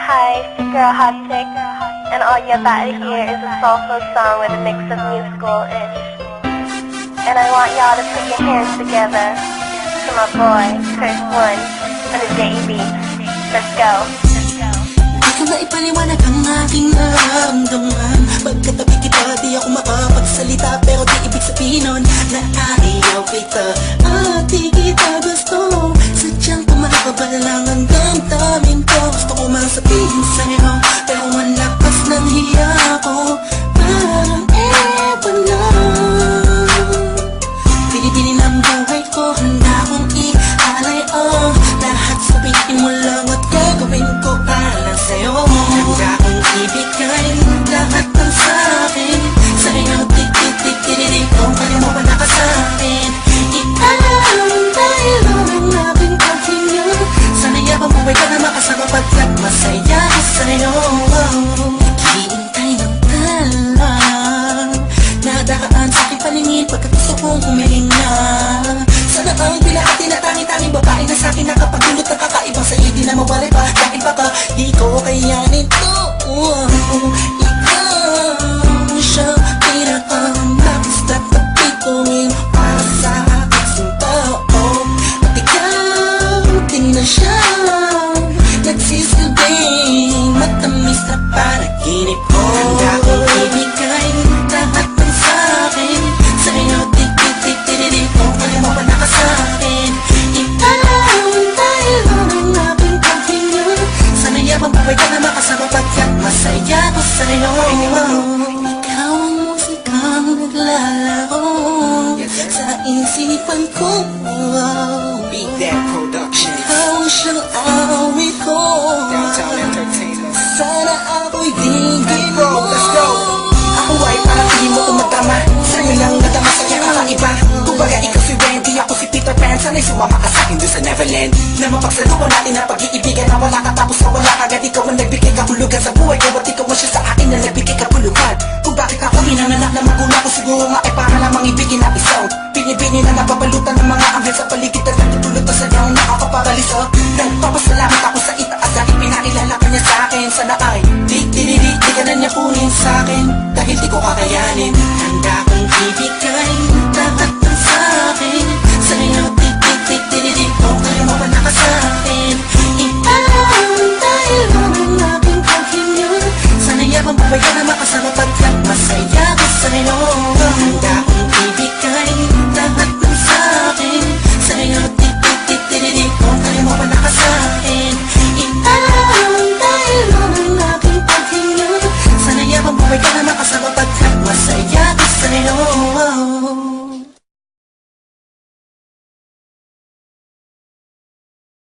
Hi, it's your girl Hot Chick, and all you're about to hear is a soulful song with a mix of musical-ish. And I want y'all to put your hands together to my boy, Chris One, and the J.E.B. Let's go. Di ko na ipaliwanag ang aking nararamdaman. Pagkatabi kita, di ako makapagsalita, pero di ibig sabihin nun na ayaw kita at di kita gusto. Sadyang tumababa lang ang damdamin ko. Gusto ko mang sabihin sa'yo, pero malakas ng hiya ko. Parang ewan lang, pinipili ng buhay ko, handa kong ialay ang lahat. Sabihin mo lang at gagawin ko para lang sa'yo. Handa kong ibigay lahat ng sa'kin sa'yo. Tik-tik-tik-tik-tik, kung kaya mo wala ka sa'kin. Italang dahil ang aking paghinga. Sana yabang buhay ka na makasama pagkat masaya ka sa'yo. Naghihintay ng talang nadakaan sa aking paningin pagkat gusto kong humihinga. Sana ang bilang at tinatangi-tanging babae na sa'kin nakapagdulot ng kakaibang sa'yo di na mawari pa. Dahil baka di ko kayanin to. Ikaw siya pinakamatis na tapituin para sa aking sintao. At ikaw din na siya nagsisilbing matamis na panaginip ko. Handa kong ibigay lahat ng sa'kin sa'yo. Tik-tik-tik-tik-tik, kung kaya mo pa nakasa'kin. Ikaw dahil ang aking paghinga. Sana yabang buhay ka na makasama pagkat masaya ko sa'yo. Ikaw ang musikang naglalaro sa isipan ko. Beat That Productions, Ikaw siyang awit ko. Downtown Entertainment. Sana ako'y digin mo. Bro, let's go. Ako ay parang hindi mo umatama. Sa'yo lang nadama sa'yo kakaiba. Kumbaga ikaw si Wendy, ako si Peter Pan. Sana'y sumama ka sa'kin doon sa Neverland. Na mapagsaluhan natin ang pag-iibigan na wala ka tapos na wala kagad. Ikaw ang nagbigay kahulugan sa buhay ko at ikaw ang siya sa akin na nagbigay kabuluhan. Kung bakit ako hinanganak na magulang ko, siguro nga ay para lamang ibigin ang isang binibini na nababalutan ng mga anghel sa paligid at natutulog na sadyang nakakaparalisa. Nagpapasalamat ako sa itaas dahil pinakilala ka niya sa'kin. Sana ay di ka na niya kunin sa'kin dahil di ko kakayanin. Handa kong ibigay